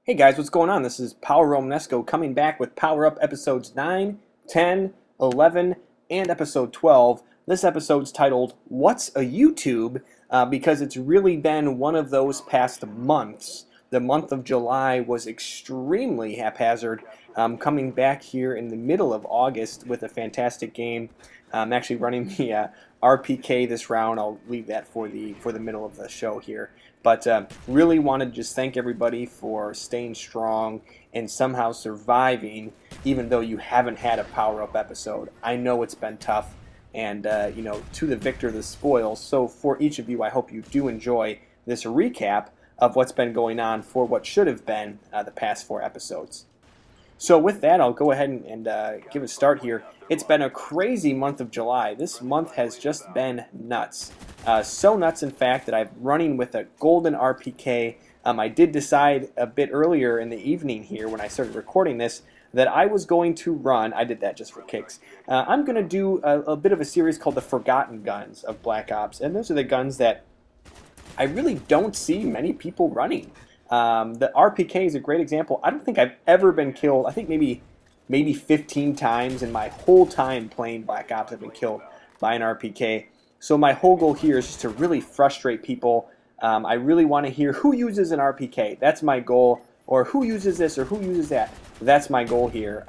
Hey guys, what's going on? This is Power Romanesco coming back with Power Up episodes 9, 10, 11, and episode 12. This episode's titled, What's a YouTube? Because it's really been one of those past months. The month of July was extremely haphazard, coming back here in the middle of August with a fantastic game. I'm actually running the RPK this round. I'll leave that for the middle of the show here. But really want to just thank everybody for staying strong and somehow surviving, even though you haven't had a power-up episode. I know it's been tough, and to the victor, the spoils. So for each of you, I hope you do enjoy this recap of what's been going on for what should have been the past 4 episodes. So with that, I'll go ahead and give a start here. It's been a crazy month of July. This month has just been nuts. So nuts, in fact, that I'm running with a golden RPK. I did decide a bit earlier in the evening here when I started recording this that I was going to run. I did that just for kicks. I'm going to do a bit of a series called the Forgotten Guns of Black Ops. And those are the guns that I really don't see many people running. The RPK is a great example. I don't think I've ever been killed. I think maybe 15 times in my whole time playing Black Ops I've been killed by an RPK. So my whole goal here is just to really frustrate people. I really want to hear who uses an RPK. That's my goal. Or who uses this or who uses that. That's my goal here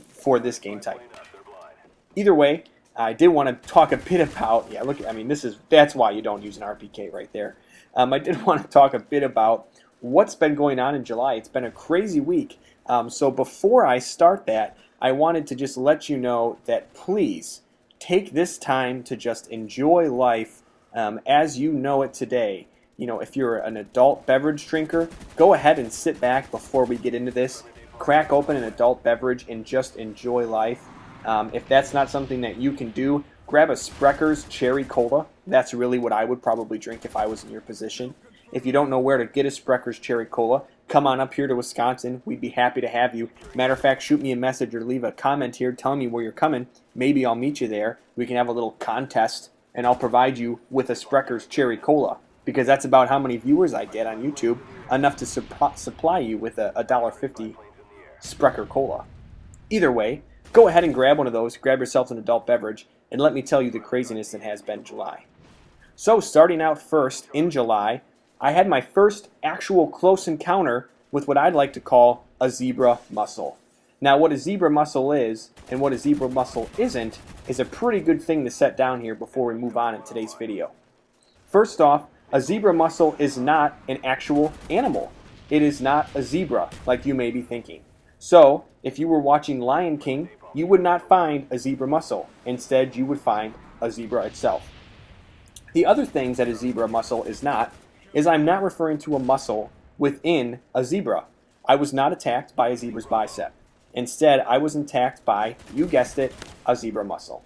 for this game type. Either way, I did want to talk a bit about, that's why you don't use an RPK right there. I did want to talk a bit about what's been going on in July. It's been a crazy week. So before I start that, I wanted to just let you know that please take this time to just enjoy life as you know it today. You know, if you're an adult beverage drinker, go ahead and sit back before we get into this. Crack open an adult beverage and just enjoy life. If that's not something that you can do, grab a Sprecker's Cherry Cola. That's really what I would probably drink if I was in your position. If you don't know where to get a Sprecker's Cherry Cola, come on up here to Wisconsin. We'd be happy to have you. Matter of fact, shoot me a message or leave a comment here telling me where you're coming. Maybe I'll meet you there. We can have a little contest, and I'll provide you with a Sprecker's Cherry Cola, because that's about how many viewers I get on YouTube, enough to supply you with a $1.50 Sprecker Cola. Either way, go ahead and grab one of those, grab yourself an adult beverage, and let me tell you the craziness that has been July. So starting out first in July, I had my first actual close encounter with what I'd like to call a zebra mussel. Now, what a zebra mussel is and what a zebra mussel isn't is a pretty good thing to set down here before we move on in today's video. First off, a zebra mussel is not an actual animal. It is not a zebra, like you may be thinking. So, if you were watching Lion King, you would not find a zebra mussel. Instead, you would find a zebra itself. The other things that a zebra mussel is not is I'm not referring to a muscle within a zebra. I was not attacked by a zebra's bicep. Instead, I was attacked by, you guessed it, a zebra mussel.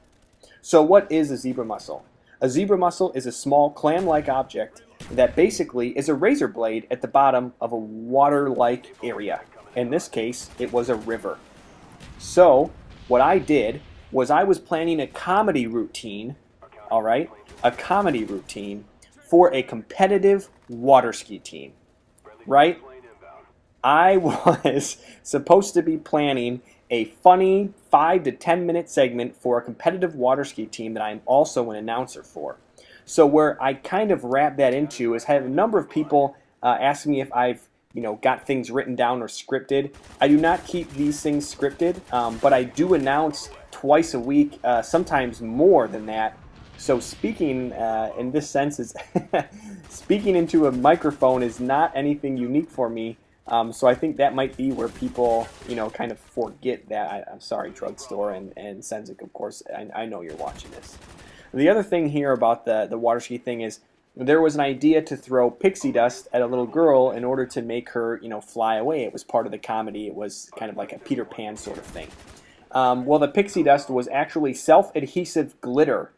So what is a zebra mussel? A zebra mussel is a small clam-like object that basically is a razor blade at the bottom of a water-like area. In this case, it was a river. So what I did was I was planning a comedy routine, all right, a comedy routine for a competitive water ski team, right? I was supposed to be planning a funny 5 to 10 minute segment for a competitive water ski team that I'm also an announcer for. So where I kind of wrap that into is I have a number of people ask me if I've got things written down or scripted. I do not keep these things scripted, but I do announce twice a week, sometimes more than that. So speaking in this sense is speaking into a microphone is not anything unique for me. So I think that might be where people, kind of forget that. I'm sorry, Drugstore and Sensic, of course. I know you're watching this. The other thing here about the water ski thing is there was an idea to throw pixie dust at a little girl in order to make her, fly away. It was part of the comedy. It was kind of like a Peter Pan sort of thing. Well, the pixie dust was actually self-adhesive glitter.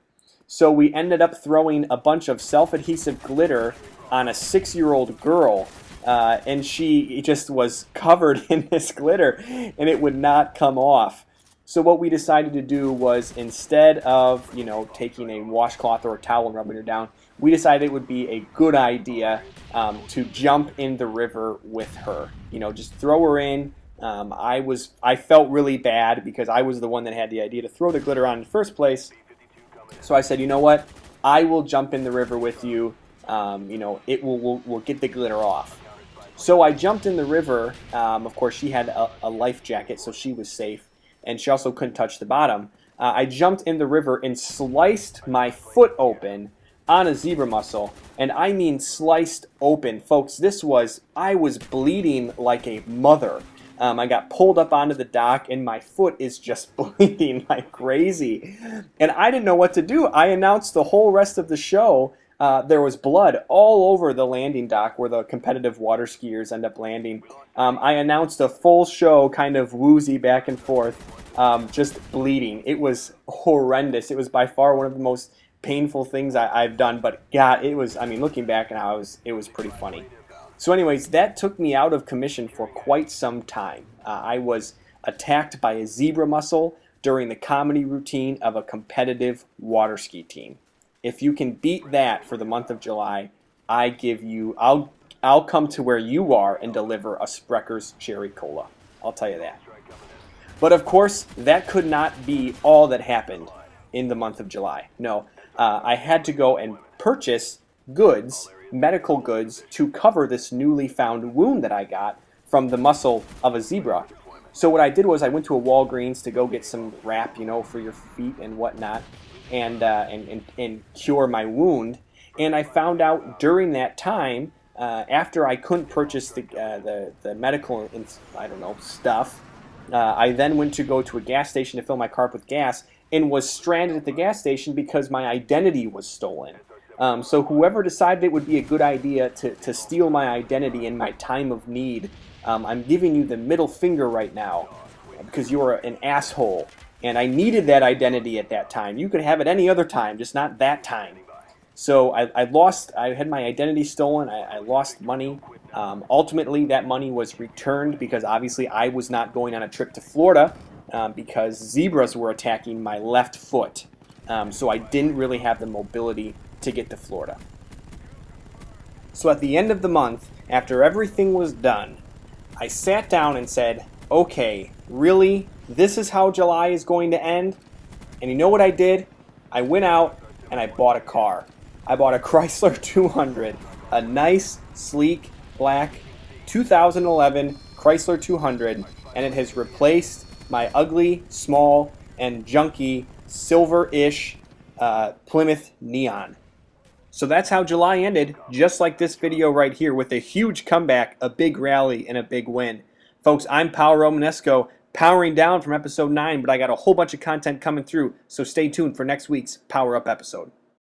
So we ended up throwing a bunch of self-adhesive glitter on a 6-year-old girl, and she just was covered in this glitter, and it would not come off. So what we decided to do was, instead of taking a washcloth or a towel and rubbing her down, we decided it would be a good idea to jump in the river with her. Just throw her in. I felt really bad because I was the one that had the idea to throw the glitter on in the first place. So I said, you know what? I will jump in the river with you. We'll get the glitter off. So I jumped in the river. Of course, she had a life jacket, so she was safe, and she also couldn't touch the bottom. I jumped in the river and sliced my foot open on a zebra mussel, and I mean sliced open. Folks, I was bleeding like a mother. I got pulled up onto the dock, and my foot is just bleeding like crazy. And I didn't know what to do. I announced the whole rest of the show. There was blood all over the landing dock where the competitive water skiers end up landing. I announced a full show, kind of woozy back and forth, just bleeding. It was horrendous. It was by far one of the most painful things I've done, but God, looking back now, it was pretty funny. So anyways, that took me out of commission for quite some time. I was attacked by a zebra mussel during the comedy routine of a competitive water ski team. If you can beat that for the month of July, I'll come to where you are and deliver a Sprecker's Cherry Cola. I'll tell you that. But of course, that could not be all that happened in the month of July. No, I had to go and purchase medical goods, to cover this newly found wound that I got from the mussel of a zebra. So what I did was I went to a Walgreens to go get some wrap, for your feet and whatnot, and cure my wound. And I found out during that time, after I couldn't purchase the medical stuff, I then went to go to a gas station to fill my car up with gas and was stranded at the gas station because my identity was stolen. So whoever decided it would be a good idea to steal my identity in my time of need, I'm giving you the middle finger right now because you're an asshole. And I needed that identity at that time. You could have it any other time, just not that time. So I had my identity stolen. I lost money. Ultimately, that money was returned because obviously I was not going on a trip to Florida because zebras were attacking my left foot. So I didn't really have the mobility to get to Florida. So at the end of the month, after everything was done, I sat down and said, okay, really? This is how July is going to end? And you know what I did? I went out and I bought a car. I bought a Chrysler 200, a nice, sleek, black 2011 Chrysler 200, and it has replaced my ugly, small, and junky silver-ish Plymouth Neon. So that's how July ended, just like this video right here, with a huge comeback, a big rally, and a big win. Folks, I'm Paolo Romanesco, powering down from episode 9, but I got a whole bunch of content coming through, so stay tuned for next week's Power Up episode.